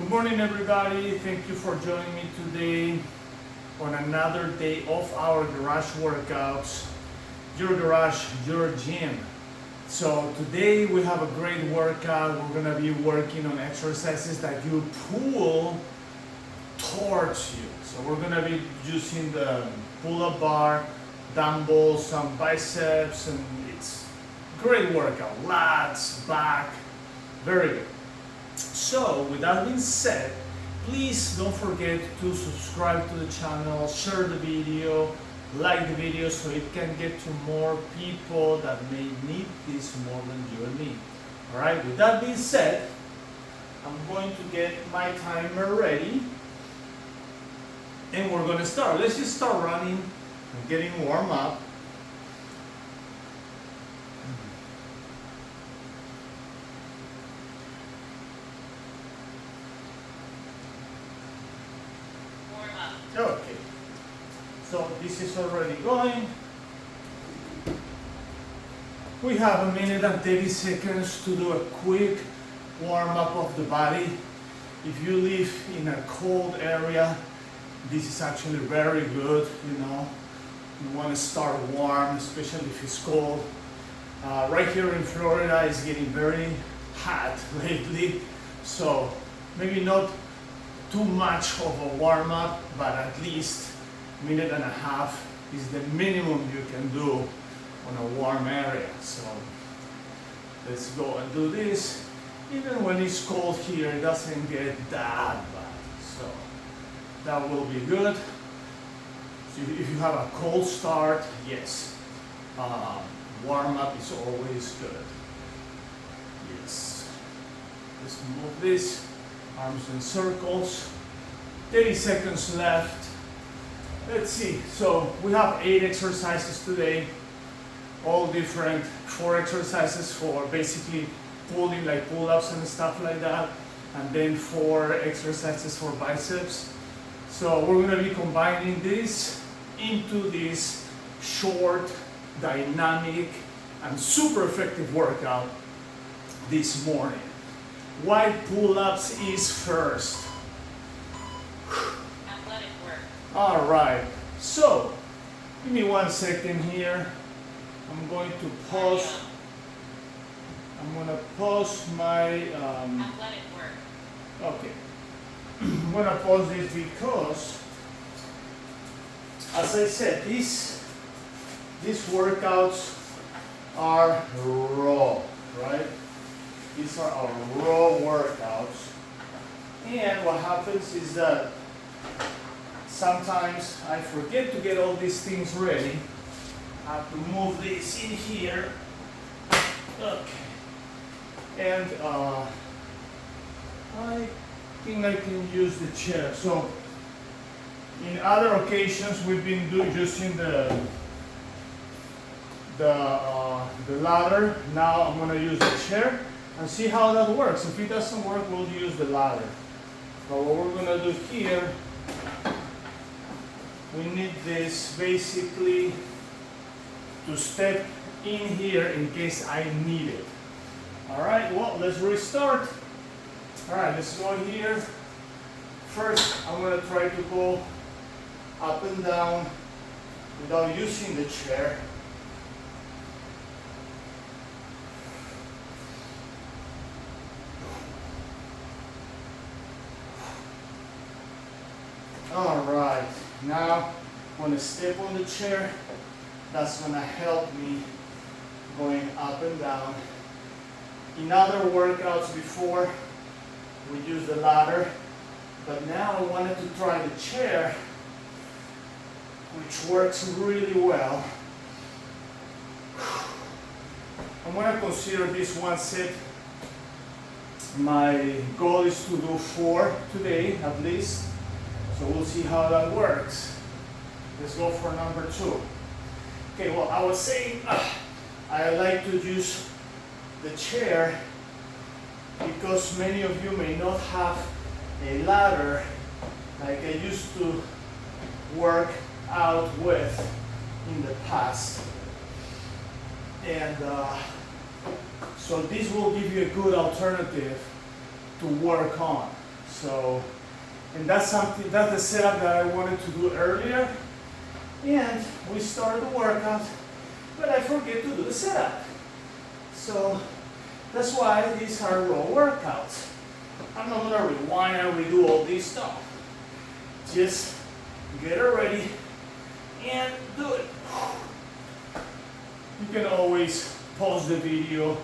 Good morning, everybody. Thank you for joining me today on another day of our garage workouts. Your garage, your gym. So today we have a great workout. We're gonna be working on exercises that you pull towards you. So we're gonna be using the pull-up bar, dumbbells, some biceps, and it's great workout. Lats, back, very good. So with that being said, please don't forget to subscribe to the channel, share the video, like the video so it can get to more people that may need this more than you and me. Alright, with that being said, I'm going to get my timer ready and we're going to start. Let's just start running and getting warm up. Okay, so this is already going. We have 1:30 seconds to do a quick warm-up of the body. If you live in a cold area, this is actually very good, you know. You want to start warm, especially if it's cold. Right here in Florida, it's getting very hot lately, so maybe not too much of a warm-up, but at least 1.5 minutes is the minimum you can do on a warm area. So let's go and do this. Even when it's cold here, it doesn't get that bad, so that will be good. So if you have a cold start, yes, warm-up is always good. Yes, let's move this. Arms in circles. 30 seconds left. Let's see. So we have 8 exercises today. All different. 4 exercises for basically pulling, like pull-ups and stuff like that. And then 4 exercises for biceps. So we're going to be combining this into this short, dynamic, and super effective workout this morning. Why pull-ups is first. Athletic work. All right, so give me 1 second here. I'm going to pause. I'm going to pause my athletic work. okay. I'm going to pause this because, as I said, these workouts are raw, right? These are our raw workouts. And what happens is that sometimes I forget to get all these things ready. I have to move this in here. Okay. And I think I can use the chair. So in other occasions we've been using the ladder. Now I'm going to use the chair and see how that works. If it doesn't work, we'll use the ladder. But what we're going to do here, we need this basically to step in here in case I need it. Alright, well, let's restart. Alright, let's go here. First, I'm going to try to go up and down without using the chair. Alright, now I'm going to step on the chair. That's going to help me going up and down. In other workouts before, we used the ladder, but now I wanted to try the chair, which works really well. I'm going to consider this one set. My goal is to do 4 today at least. So we'll see how that works. Let's go for number 2. Okay, well, I was saying I like to use the chair because many of you may not have a ladder like I used to work out with in the past. And so this will give you a good alternative to work on. So, and that's the setup that I wanted to do earlier. And we started the workout, but I forget to do the setup. So that's why these are raw workouts. I'm not gonna rewind and redo all this stuff. Just get it ready and do it. You can always pause the video,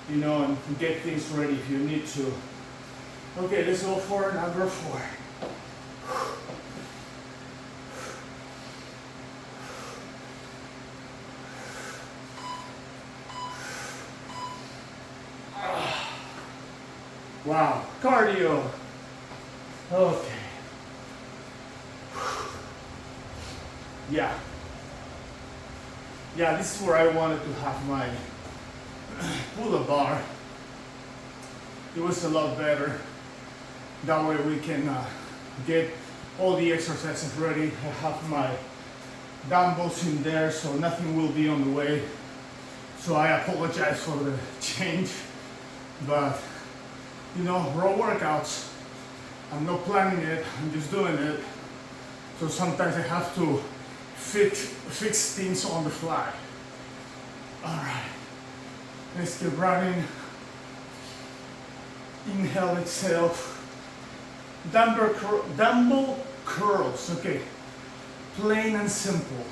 you know, and get things ready if you need to. Okay, let's go for number 4. Wow, cardio. Okay. Yeah. Yeah, this is where I wanted to have my pull-up bar. It was a lot better. That way we can get all the exercises ready. I have my dumbbells in there, so nothing will be on the way. So I apologize for the change, but you know, raw workouts, I'm not planning it, I'm just doing it. So sometimes I have to fix things on the fly. All right, let's keep running. Inhale, exhale. Dumbbell curls, okay. Plain and simple.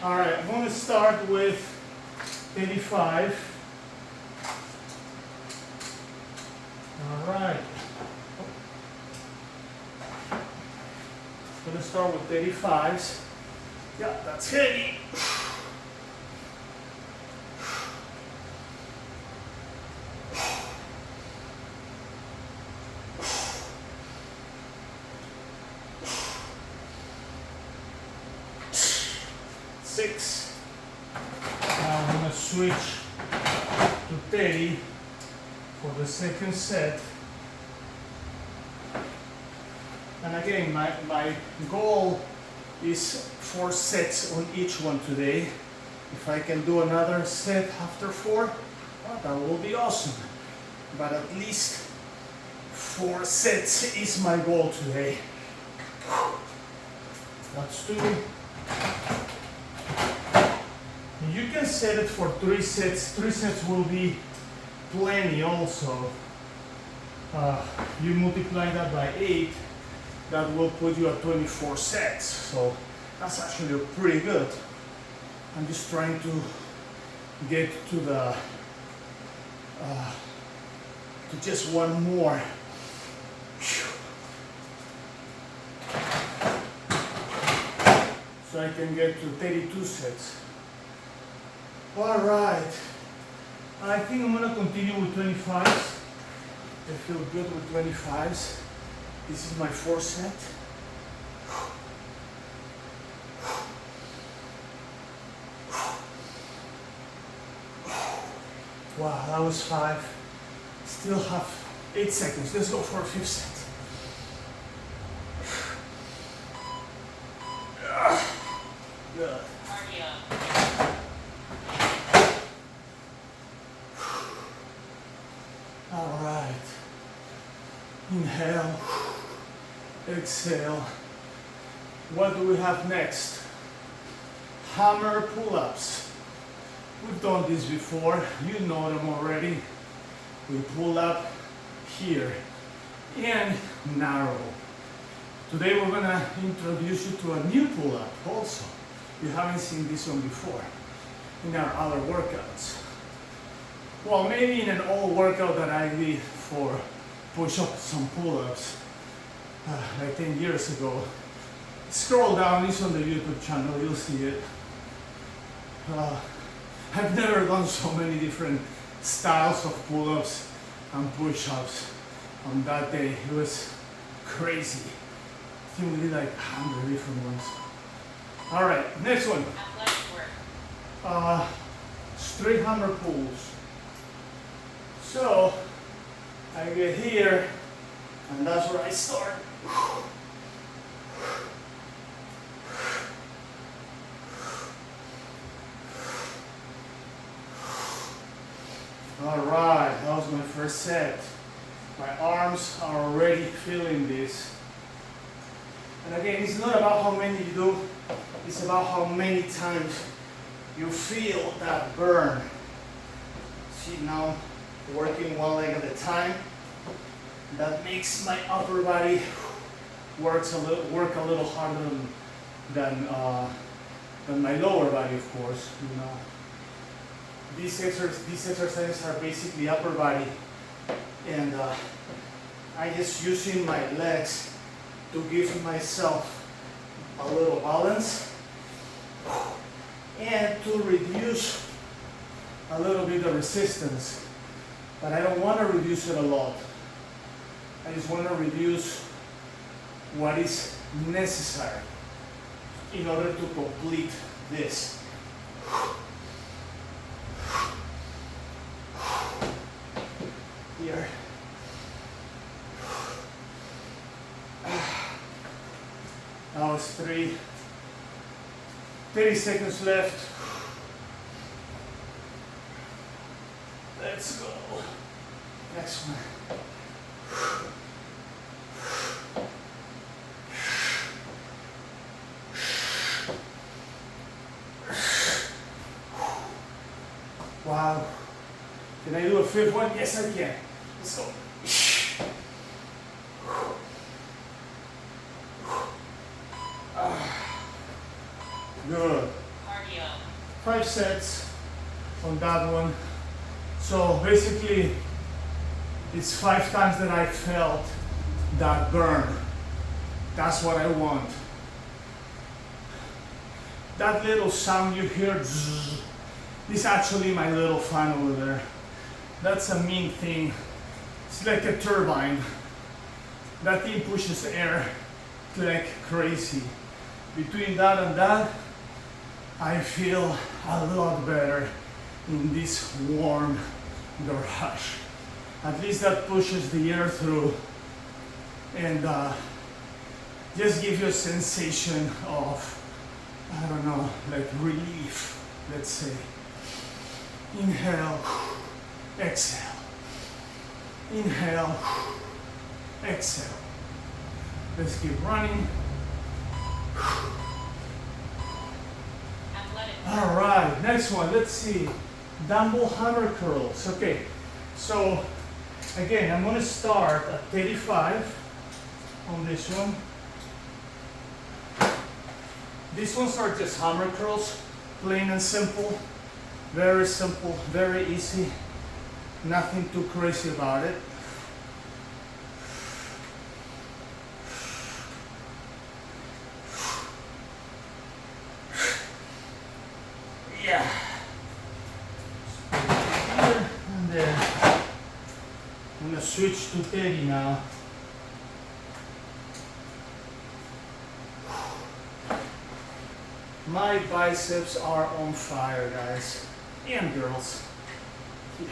All right, I'm going to start with 85. All right. I'm going to start with 35s. Yeah, that's heavy. Now I'm going to switch to 30 for the second set. And again, my goal is 4 sets on each one today. If I can do another set after 4, well, that will be awesome. But at least 4 sets is my goal today. That's 2. You can set it for 3 sets. 3 sets will be plenty also. You multiply that by 8, that will put you at 24 sets. So that's actually pretty good. I'm just trying to get to the to just one more. So I can get to 32 sets. All right, I think I'm gonna continue with 25s. I feel good with 25s. This is my 4th set. Wow, that was 5. Still have 8 seconds. Let's go for a 5th set. Good. All right. Inhale, exhale. What do we have next? Hammer pull-ups. We've done this before. You know them already. We pull up here and narrow. Today we're gonna introduce you to a new pull-up also. You haven't seen this one before in our other workouts. Well, maybe in an old workout that I did for push-ups and pull-ups like 10 years ago. Scroll down, it's on the YouTube channel, you'll see it. I've never done so many different styles of pull-ups and push-ups on that day. It was crazy. I think we did like 100 different ones. All right, next one. Athletic work. Straight hammer pulls. So I get here, and that's where I start. All right, that was my first set. My arms are already feeling this. And again, it's not about how many you do, it's about how many times you feel that burn. See, now working one leg at a time. That makes my upper body work a little harder than my lower body, of course. You know, these exercises are basically upper body, and I just using my legs to give myself a little balance and to reduce a little bit of resistance. But I don't want to reduce it a lot. I just want to reduce what is necessary in order to complete this. Here. Now it's 30 seconds left. Let's go. Next one. Wow. Can I do a fifth one? Yes, I can. Let's go. Good. Cardio. 5 sets on that one. So basically, it's 5 times that I felt that burn. That's what I want. That little sound you hear, zzz, is actually my little fan over there. That's a mean thing. It's like a turbine. That thing pushes air like crazy. Between that and that, I feel a lot better in this warm garage. At least that pushes the air through and just give you a sensation of, I don't know, like relief, let's say. Inhale, exhale. Inhale, exhale. Let's keep running. All right, next one, let's see. Dumbbell hammer curls. Okay, so again, I'm gonna start at 35 on this one. These ones are just hammer curls, plain and simple, very easy, nothing too crazy about it. Yeah. Here and there. I'm gonna switch to 30 now. My biceps are on fire, guys and girls. Here.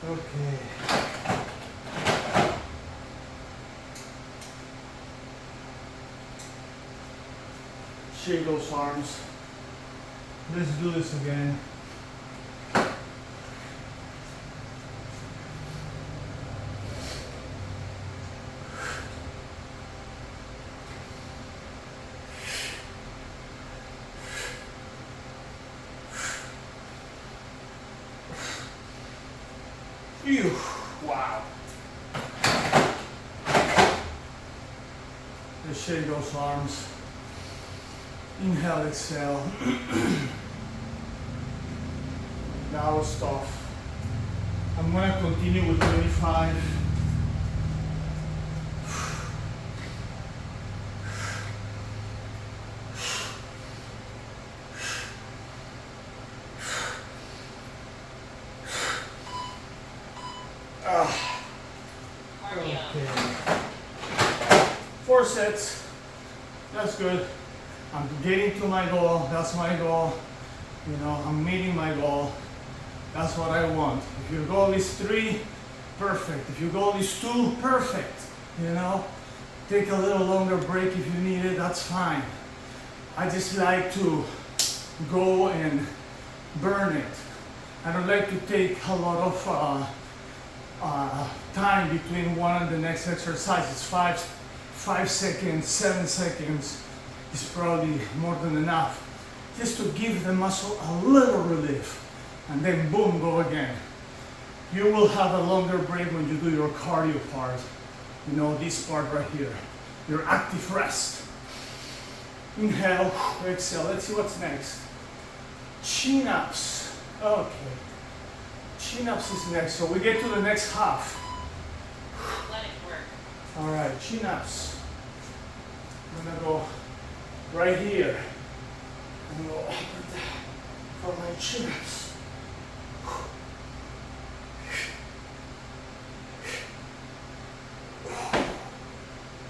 Okay. Shake those arms. Let's do this again. Phew. Wow. Let's shake those arms. Inhale, exhale. Now stop. I'm gonna continue with 25. Okay. 4 sets. That's good. I'm getting to my goal. That's my goal. You know, I'm meeting my goal. That's what I want. If your goal is 3, perfect. If your goal is 2, perfect. You know, take a little longer break if you need it, that's fine. I just like to go and burn it. I don't like to take a lot of time between one and the next exercise. It's 5 seconds, 7 seconds is probably more than enough. Just to give the muscle a little relief, and then boom, go again. You will have a longer break when you do your cardio part. You know, this part right here, your active rest. Inhale, exhale. Let's see what's next. Chin-ups. Okay. Chin-ups is next. So we get to the next half. Let it work. All right, chin-ups. I'm gonna go right here. And go up and down for my chin-ups.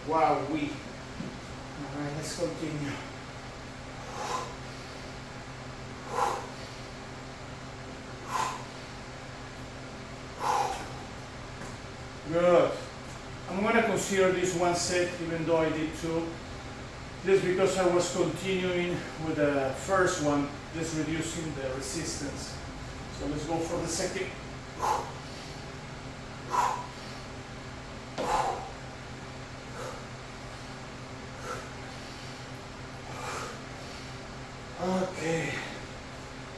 Wow, All right, let's continue. Good. I'm going to consider this one set even though I did two. Just because I was continuing with the first one, just reducing the resistance. So let's go for the second. Okay,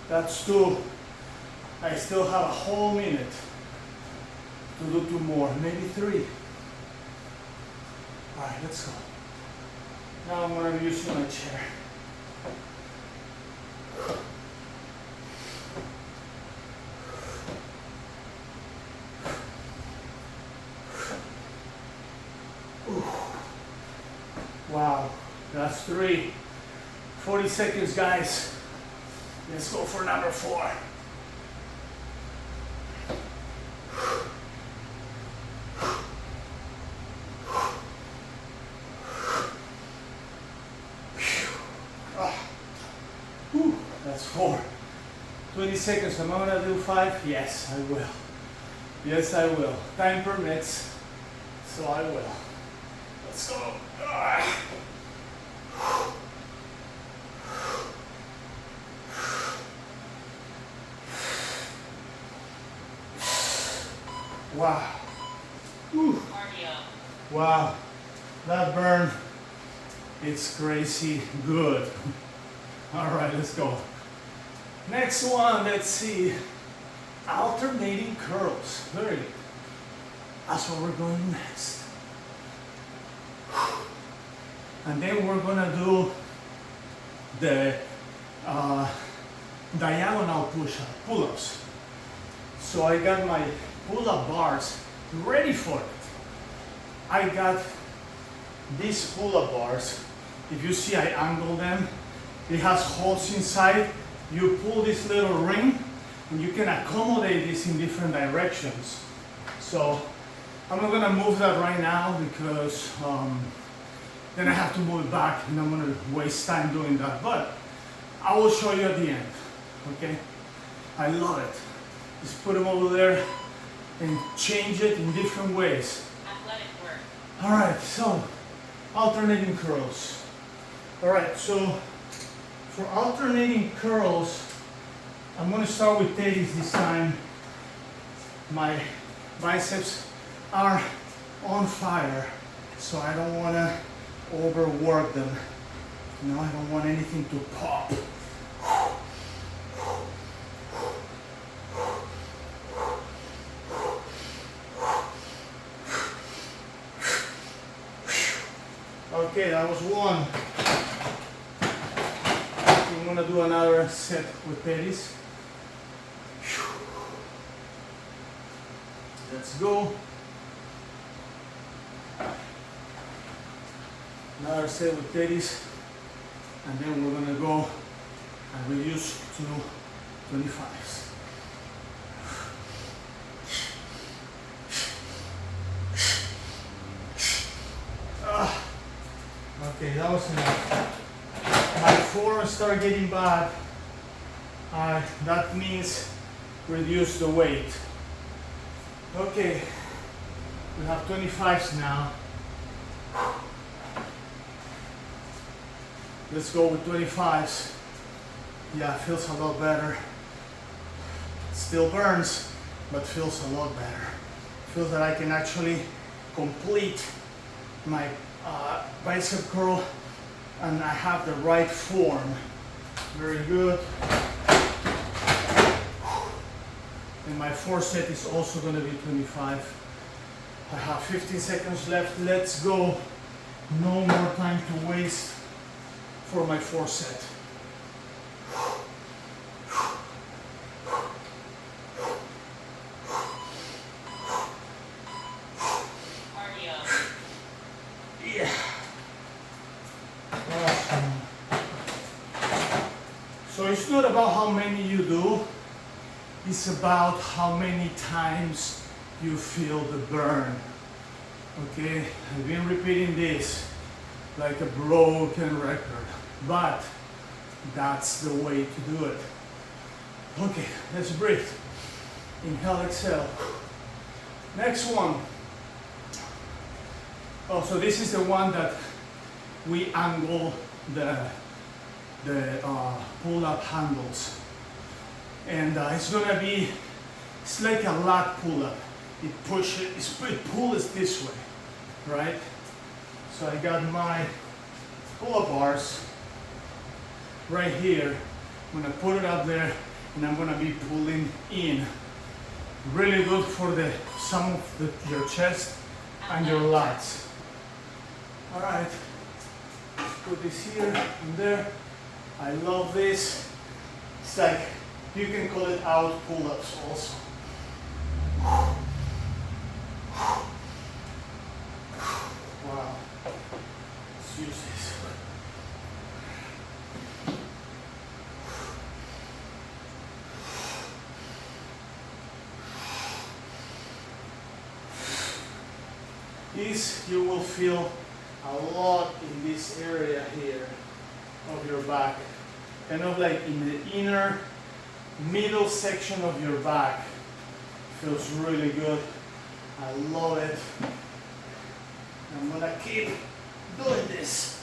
that's two. I still have a whole minute to do two more, maybe three. All right, let's go. Now I'm going to be using my chair. Wow, that's three. 40 seconds, guys. Let's go for number 4. That's 4. 20 seconds. Am I gonna do 5? Yes, I will. Yes, I will. Time permits, so I will. Let's go. Wow. Whew. Cardio. Wow. That burn, it's crazy good. All right, let's go. Next one, let's see. Alternating curls. Very good. That's what we're going next. And then we're gonna do the diagonal pull-ups. So I got my pull-up bars ready for it. I got these pull-up bars. If you see, I angle them. It has holes inside. You pull this little ring and you can accommodate this in different directions. So I'm not gonna move that right now because then I have to move it back and I'm gonna waste time doing that. But I will show you at the end, okay? I love it. Just put them over there and change it in different ways. Athletic work. All right, so alternating curls. All right, so for alternating curls, I'm going to start with Teddy's this time. My biceps are on fire, so I don't want to overwork them. You know, I don't want anything to pop. Okay, that was one. I'm gonna do another set with Teddy's. Let's go. Another set with Teddy's. And then we're gonna go and reduce to 25s. Okay, that was enough. My forearms start getting bad. That means reduce the weight. Okay, we have 25s now. Let's go with 25s. Yeah, feels a lot better. Still burns, but feels a lot better. Feels that I can actually complete my bicep curl and I have the right form. Very good. And my fourth set is also going to be 25. I have 15 seconds left. Let's go. No more time to waste for my fourth set. Yeah. Awesome. So it's not about how many you do, it's about how many times you feel the burn. Okay, I've been repeating this like a broken record, but that's the way to do it. Okay, let's breathe. Inhale, exhale. Next one. Oh, so this is the one that we angle the pull-up handles. And it's gonna be, it's like a lat pull-up. It pulls this way, right? So I got my pull-up bars right here. I'm gonna put it up there and I'm gonna be pulling in. Really good for some of your chest and your lats. All right, let's put this here and there. I love this. It's like, you can call it out pull-ups also. Wow, let's use this. This you will feel a lot in this area here of your back, kind of like in the inner middle section of your back. Feels really good. I love it. I'm gonna keep doing this.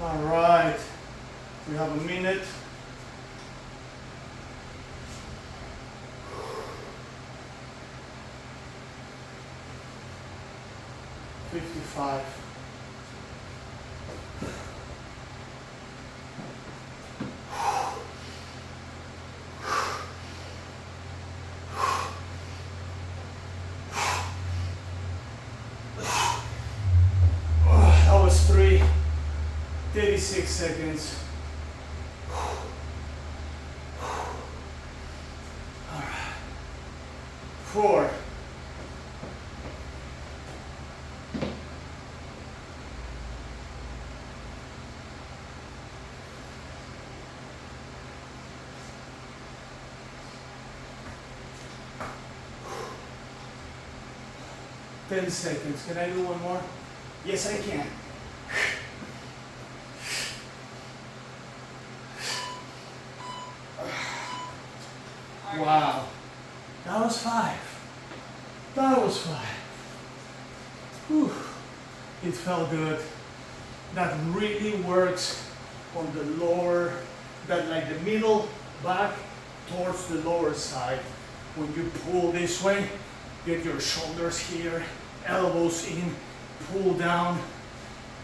All right, we have a minute. $55. That was 36 seconds. All right. 4. 10 seconds. Can I do one more? Yes, I can. Wow. That was 5. That was 5. Whew. It felt good. That really works on the lower, that like the middle back towards the lower side. When you pull this way, get your shoulders here, elbows in, pull down.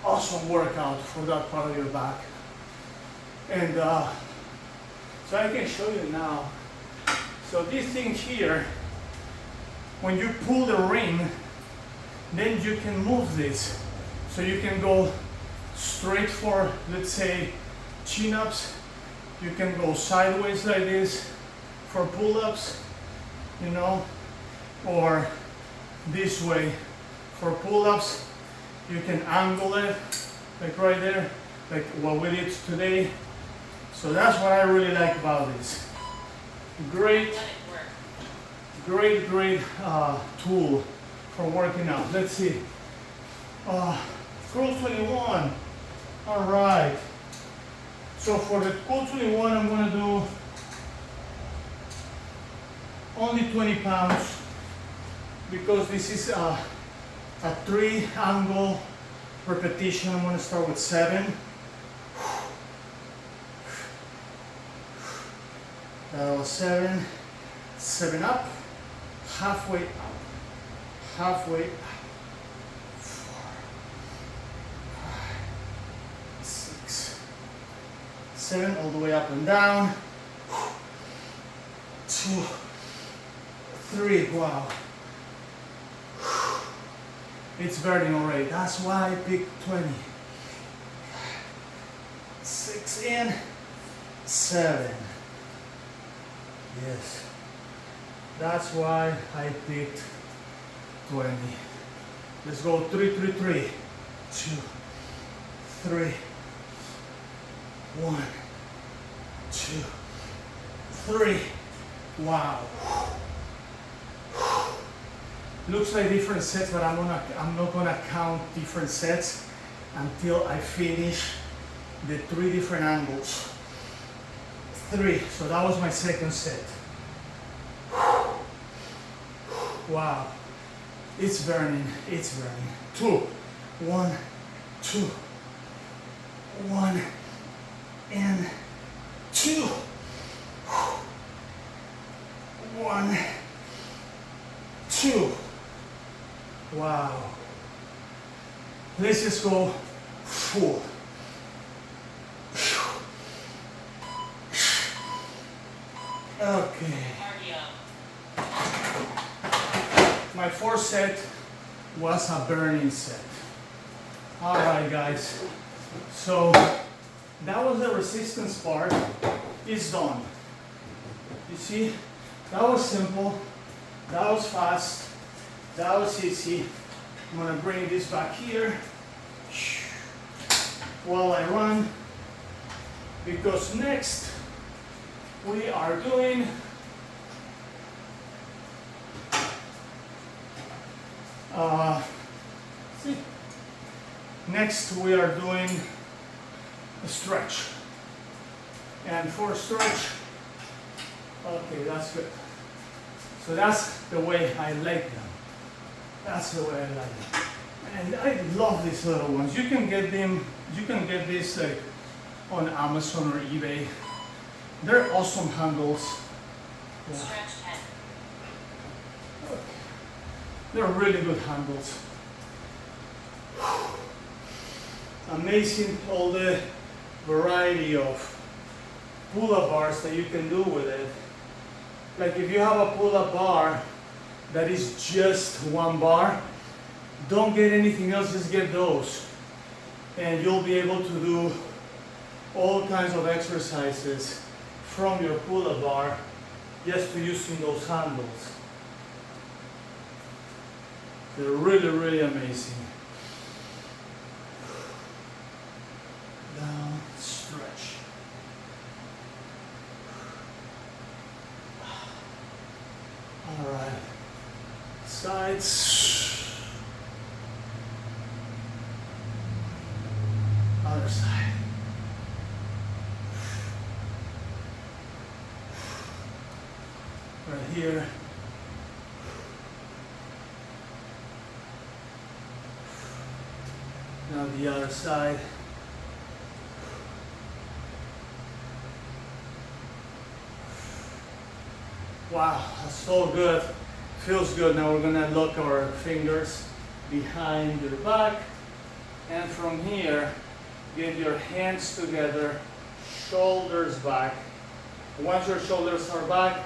Awesome workout for that part of your back. And so I can show you now. So this thing here, when you pull the ring, then you can move this. So you can go straight for, let's say, chin-ups. You can go sideways like this for pull-ups, you know, or this way for pull-ups. You can angle it, like right there, like what we did today. So that's what I really like about this. Great tool for working out. Let's see. Curl 21. All right. So for the curl 21, I'm going to do only 20 pounds because this is a 3-angle repetition. I'm going to start with 7. That was 7. 7 up, halfway up, halfway up. 4, 5, 6, 7, all the way up and down. 2, 3, wow. It's burning already. That's why I picked 20. 6 in, 7. Yes. That's why I picked 20. Let's go 3, 3, 3. 2, 3. 1, 2, 3. Wow. Looks like different sets, but I'm not gonna count different sets until I finish the 3 different angles. 3. So that was my second set. Wow. It's burning. It's burning. 2. 1, 2. 1 and 2. 1, 2. Wow. Let's just go 4. Okay. Cardio. My 4th set was a burning set. All right, guys. So that was the resistance part. It's done. You see, that was simple. That was fast. That was easy. I'm gonna bring this back here while I run, because next we are doing a stretch. And for a stretch, okay, that's good. So that's the way I like them. That's the way I like them. And I love these little ones. You can get these like on Amazon or eBay. They're awesome handles. Yeah. Stretch 10. They're really good handles. Amazing, all the variety of pull-up bars that you can do with it. Like if you have a pull-up bar that is just 1 bar, don't get anything else, just get those. And you'll be able to do all kinds of exercises from your pull-up bar just to using those handles. They're really, really amazing. Down, stretch. All right. Sides. Other side. Right here. Now the other side. Wow, that's so good. Feels good. Now we're gonna lock our fingers behind your back. And from here, get your hands together, shoulders back. Once your shoulders are back,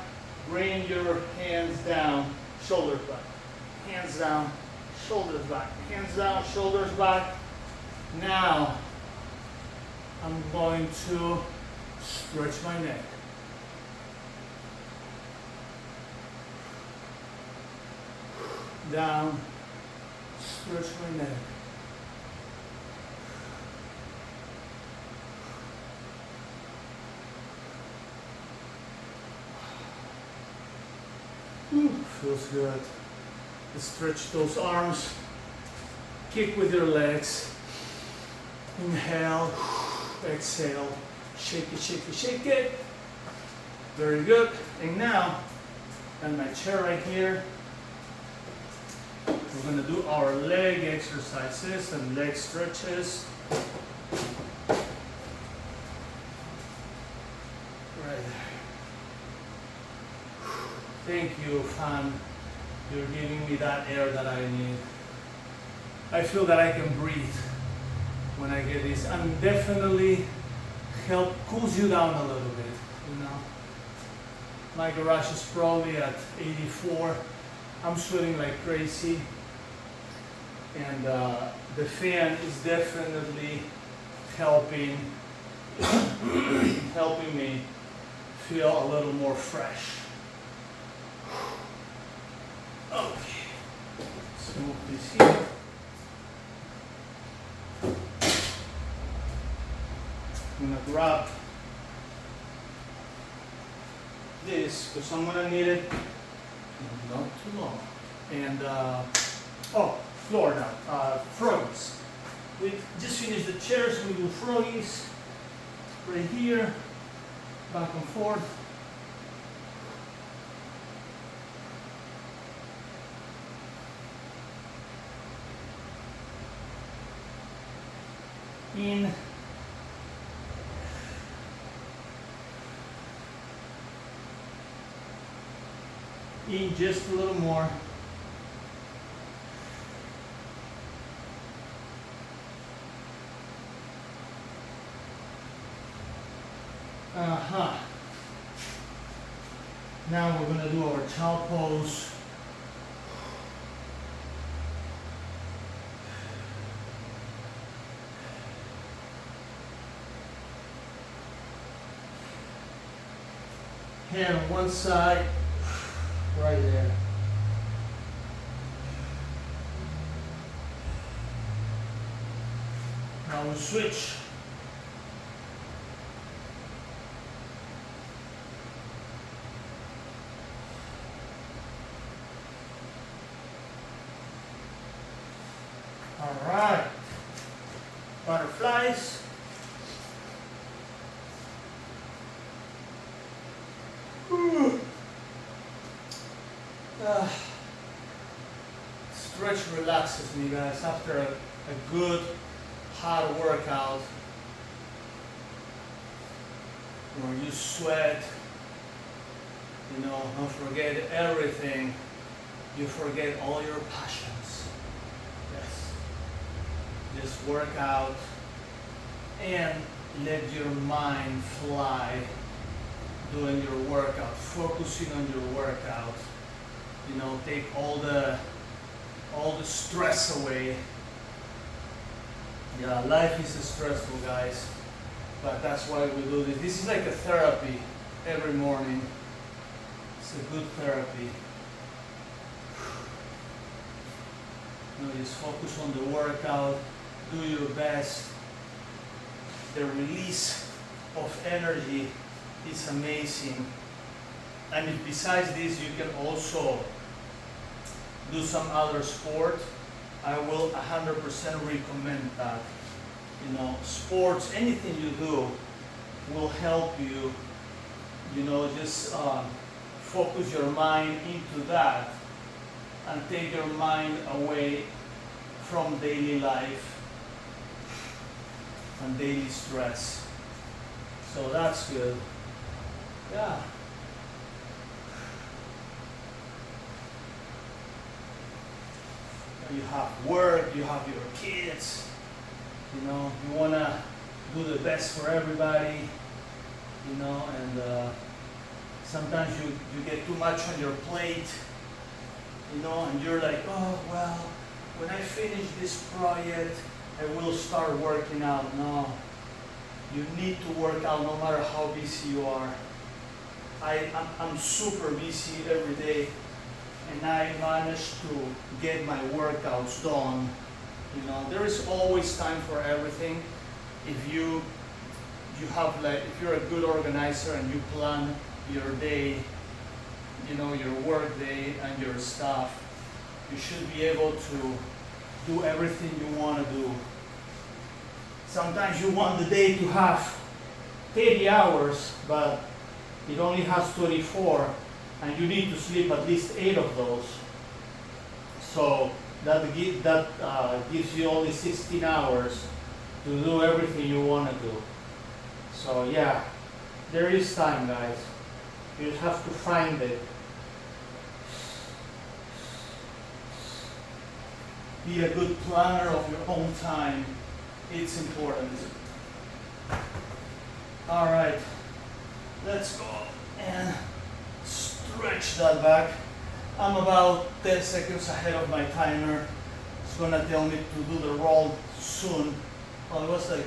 bring your hands down, shoulders back. Hands down, shoulders back. Hands down, shoulders back. Now, I'm going to stretch my neck. Down, stretch my neck. Feels good. Stretch those arms. Kick with your legs. Inhale, exhale. Shake it, shake it, shake it. Very good. And now, and my chair right here. We're going to do our leg exercises and leg stretches. Right there. Thank you, fan. You're giving me that air that I need. I feel that I can breathe when I get this, and definitely cools you down a little bit, you know. My garage is probably at 84. I'm sweating like crazy, and the fan is definitely helping helping me feel a little more fresh. Okay, let's move this here. I'm gonna grab this because I'm gonna need it not too long. And oh, floor now. Froggies. We just finished the chairs. We do froggies right here, back and forth. In. In just a little more. Now we're going to do our child pose. Hand on one side, right there. Now we switch. All right. Butterflies. Stretch relaxes me, guys, after a good hard workout where you sweat, you know, don't forget everything, you forget all your passions. Yes, just work out and let your mind fly doing your workout, focusing on your workout. You know, take all the stress away. Yeah, life is stressful, guys, but that's why we do this. This is like a therapy every morning. It's a good therapy. You know, just focus on the workout, do your best. The release of energy is amazing. And if besides this you can also do some other sport, I will 100% recommend that. You know, sports, anything you do will help you, you know, just focus your mind into that and take your mind away from daily life and daily stress. So that's good. Yeah. You have work, you have your kids, you know, you want to do the best for everybody, you know, and sometimes you get too much on your plate, you know, and you're like, oh, well, when I finish this project, I will start working out. No, you need to work out no matter how busy you are. I'm super busy every day, and I managed to get my workouts done. You know, there is always time for everything. If you have, like, if you're a good organizer and you plan your day, you know, your work day and your stuff, you should be able to do everything you want to do. Sometimes you want the day to have 30 hours, but it only has 24, and you need to sleep at least 8 of those. So that gives you only 16 hours to do everything you want to do. So yeah, there is time, guys. You just have to find it. Be a good planner of your own time. It's important. All right, let's go and stretch that back. I'm about 10 seconds ahead of my timer. It's gonna tell me to do the roll soon. Well, it was like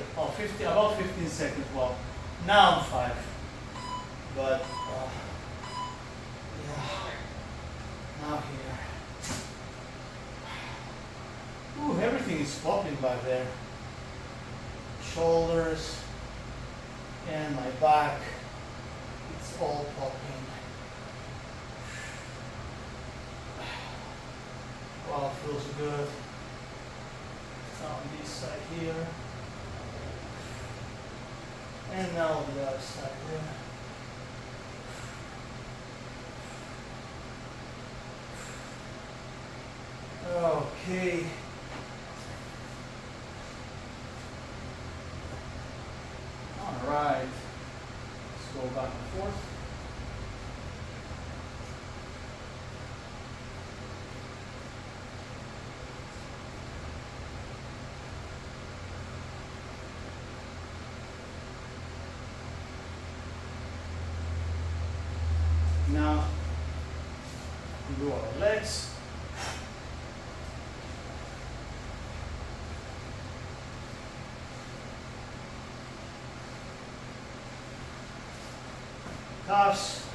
about 15 seconds. Well, now I'm 5. But yeah, now here. Ooh, everything is popping back there. Shoulders and my back. It's all popping. Wow, feels good. On this side here. And now the other side here. Okay. All right. Let's go back and forth. Now we do our legs. Calves.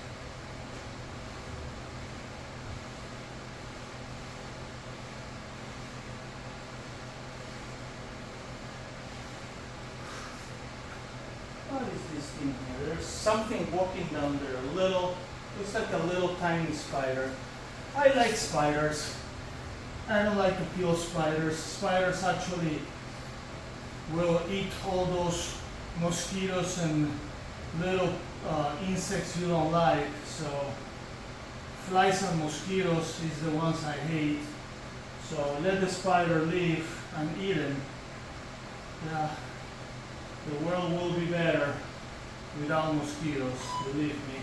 What is this thing here? There's something walking down there, a little, looks like a little tiny spider. I like spiders. I don't like to kill spiders. Spiders actually will eat all those mosquitoes and little insects you don't like. So flies and mosquitoes is the ones I hate. So let the spider live and eat them. Yeah, the world will be better without mosquitoes, believe me.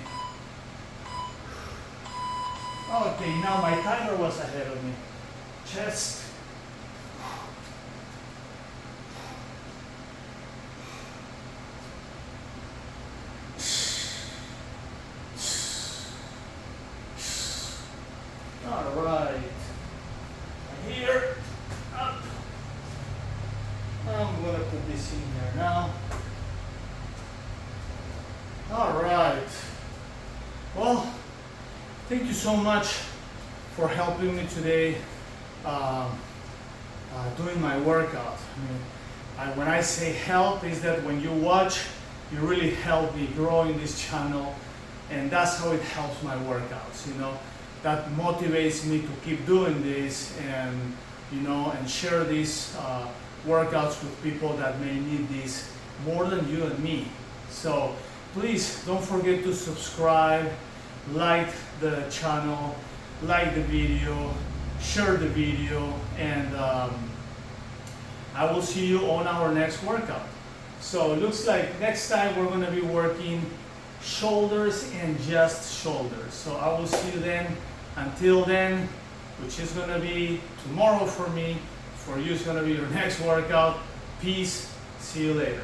Okay, now my timer was ahead of me. Chest. All right. Here, up. I'm gonna put this in here now. All right. Well, thank you so much for helping me today doing my workout. When I say help, is that when you watch, you really help me grow in this channel, and that's how it helps my workouts. That motivates me to keep doing this, and and share these workouts with people that may need this more than you and me. So please don't forget to subscribe, like the channel, like the video, share the video, and I will see you on our next workout. So it looks like next time we're going to be working shoulders and just shoulders. So I will see you then. Until then, which is going to be tomorrow for me, for you it's going to be your next workout. Peace. See you later.